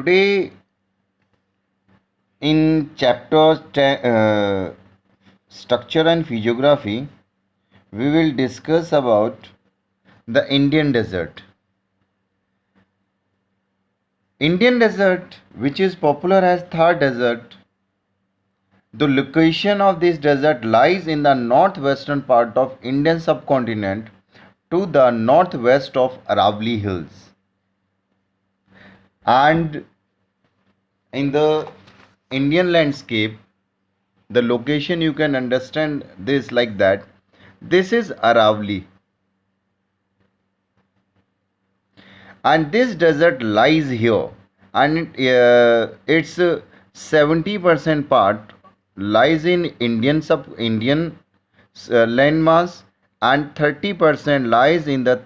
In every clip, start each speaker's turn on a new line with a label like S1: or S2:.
S1: Today, in Structure and Physiography, we will discuss about the Indian desert. Indian desert, which is popular as Thar Desert, the location of this desert lies in the northwestern part of Indian subcontinent to the northwest of Aravalli Hills. And in the Indian landscape, the location you can understand this like that. This is Aravalli, and this desert lies here, and its 70% part lies in Indian landmass, and 30% lies in the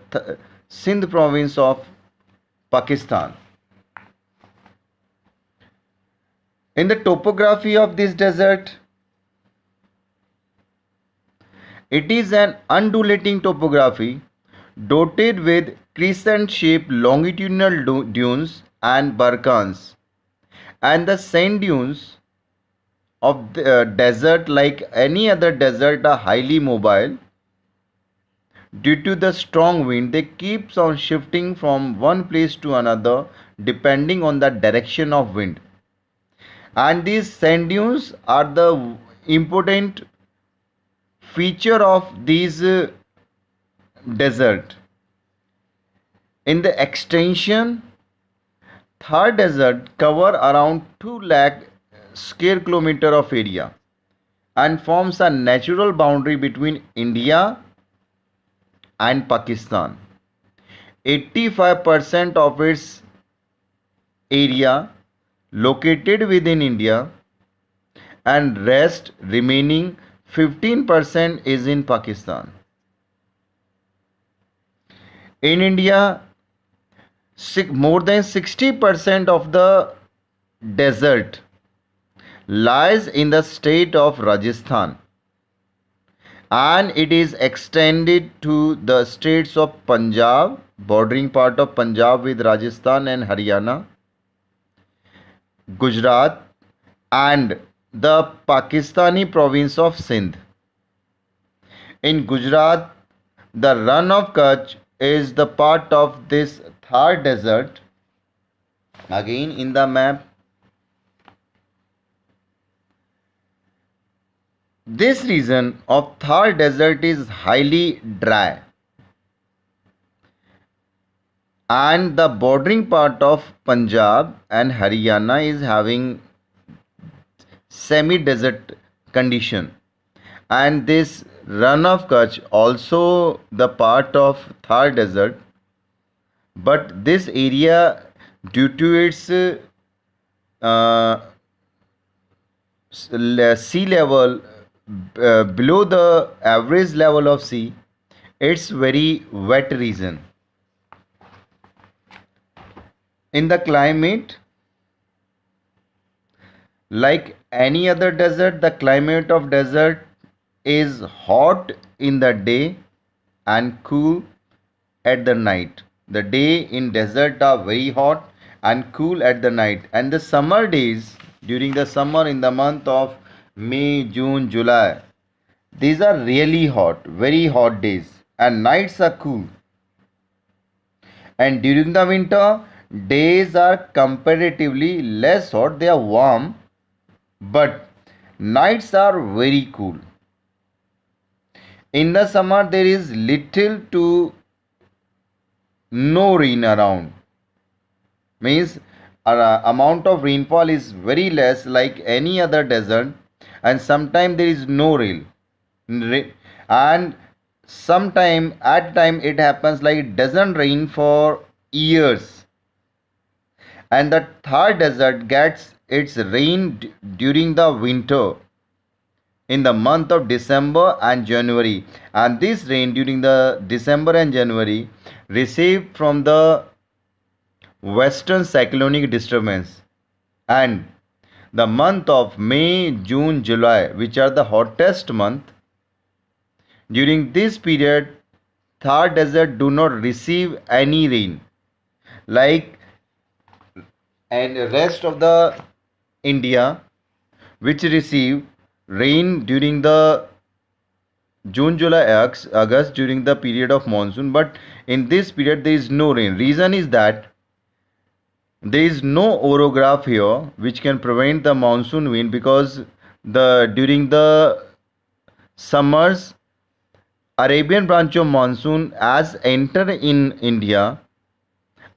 S1: Sindh province of Pakistan. In the topography of this desert, it is an undulating topography dotted with crescent-shaped longitudinal dunes and barkans, and the sand dunes of the desert, like any other desert, are highly mobile. Due to the strong wind, they keep on shifting from one place to another depending on the direction of wind. And these sand dunes are the important feature of these desert. In the extension, Thar Desert cover around 2 lakh square kilometer of area and forms a natural boundary between India and Pakistan. 85% of its area located within India, and rest remaining 15% is in Pakistan. In India, more than 60% of the desert lies in the state of Rajasthan, and it is extended to the states of Punjab, bordering part of Punjab with Rajasthan and Haryana, Gujarat, and the Pakistani province of Sindh. In Gujarat, the Rann of Kutch is the part of this Thar Desert. Again in the map, this region of Thar Desert is highly dry, and the bordering part of Punjab and Haryana is having semi-desert condition, and this Rann of Kutch also the part of Thar Desert, but this area, due to its sea level below the average level of sea, it's very wet region. In the climate, like any other desert, the climate of desert is hot in the day and cool at the night. The day in desert are very hot and cool at the night, and the summer days, during the summer in the month of May, June, July, these are really hot, very hot days, and nights are cool. And during the winter, days are comparatively less hot, they are warm, but nights are very cool. In the summer, there is little to no rain around, means amount of rainfall is very less like any other desert, and sometimes there is no rain, and sometime at time it happens like it doesn't rain for years, and the Thar Desert gets its rain during the winter in the month of December and January, and this rain during the December and January received from the western cyclonic disturbance, and the month of May, June, July, which are the hottest month, during this period Thar Desert do not receive any rain. Like and rest of the India which receive rain during the June, July, August during the period of monsoon, but in this period there is no rain. Reason is that there is no orograph here which can prevent the monsoon wind, because the during the summers Arabian branch of monsoon as enter in India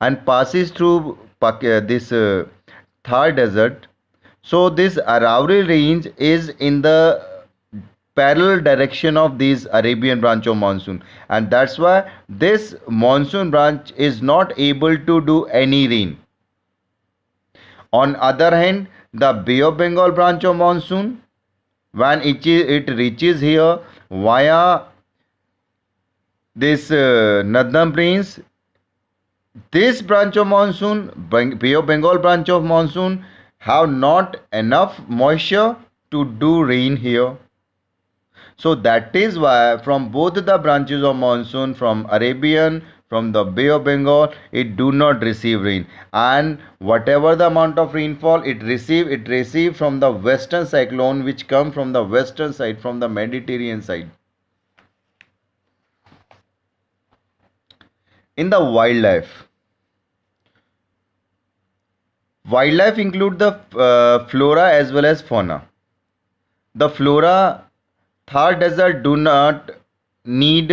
S1: and passes through this Thar desert. So this Aravalli range is in the parallel direction of this Arabian branch of monsoon, and that's why this monsoon branch is not able to do any rain. On other hand, the Bay of Bengal branch of monsoon, when it reaches here via this Northern Plains, this branch of monsoon, Bay of Bengal branch of monsoon, have not enough moisture to do rain here. So that is why from both the branches of monsoon, from Arabian, from the Bay of Bengal, it do not receive rain, and whatever the amount of rainfall it receive from the western cyclone which come from the western side, from the Mediterranean side. In the wildlife include the flora as well as fauna. The flora, Thar desert do not need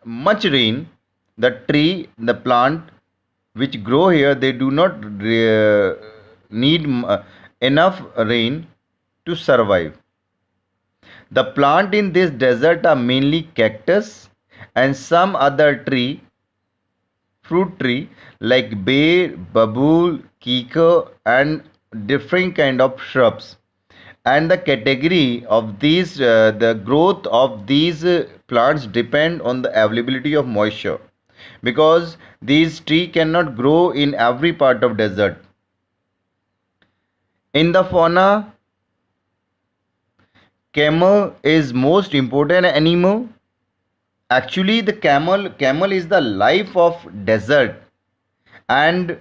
S1: much rain. The tree, the plant which grow here, they do not need enough rain to survive. The plant in this desert are mainly cactus and some other tree, fruit tree like bay, babul, kiko and different kind of shrubs. And the category of these, the growth of these plants depend on the availability of moisture, because these tree cannot grow in every part of desert. In the fauna, camel is most important animal. Actually, the camel is the life of desert, and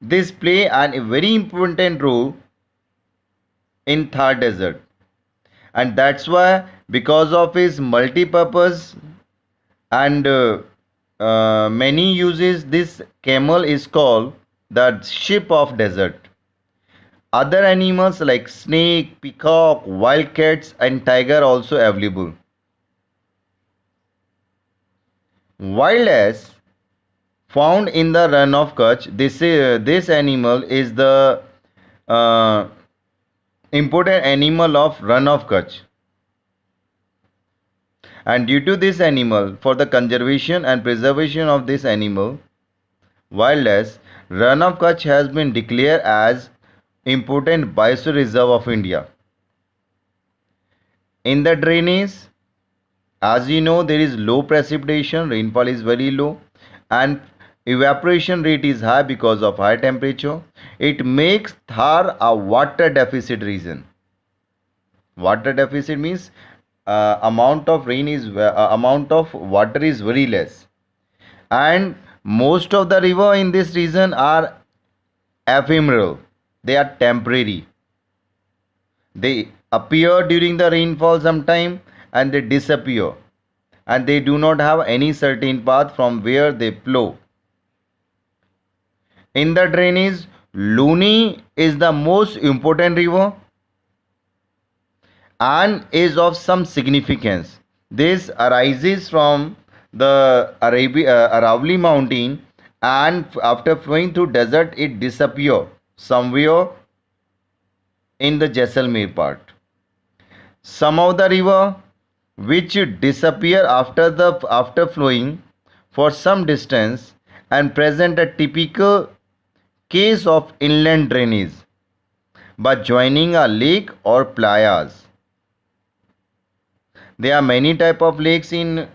S1: this play a very important role in Thar desert, and that's why because of his multi-purpose and many uses, this camel is called the ship of desert. Other animals like snake, peacock, wildcats and tiger also available. Wildlife found in the run of Kutch, this animal is the uh, important animal of run of Kutch, and due to this animal, for the conservation and preservation of this animal wildlife, run of Kutch has been declared as important biosphere reserve of India. In the drainage, as you know, there is low precipitation, rainfall is very low, and evaporation rate is high because of high temperature. It makes Thar a water deficit region. Water deficit means amount of rain is amount of water is very less, and most of the river in this region are ephemeral. They are temporary. They appear during the rainfall sometime and they disappear, and they do not have any certain path from where they flow. In the drainage, Luni is the most important river and is of some significance. This arises from the Aravalli mountain, and after flowing through desert it disappear somewhere in the Jaisalmer part. Some of the river which disappear after flowing for some distance and present a typical case of inland drainage by joining a lake or playas. There are many type of lakes in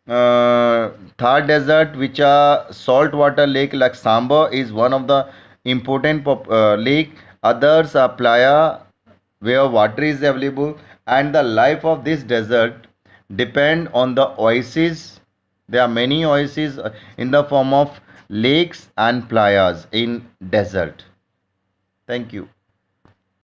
S1: Thar desert which are saltwater lake, like Samba is one of the important lake. Others are playa where water is available, and the life of this desert depend on the oases. There are many oases in the form of lakes and playas in desert. Thank you.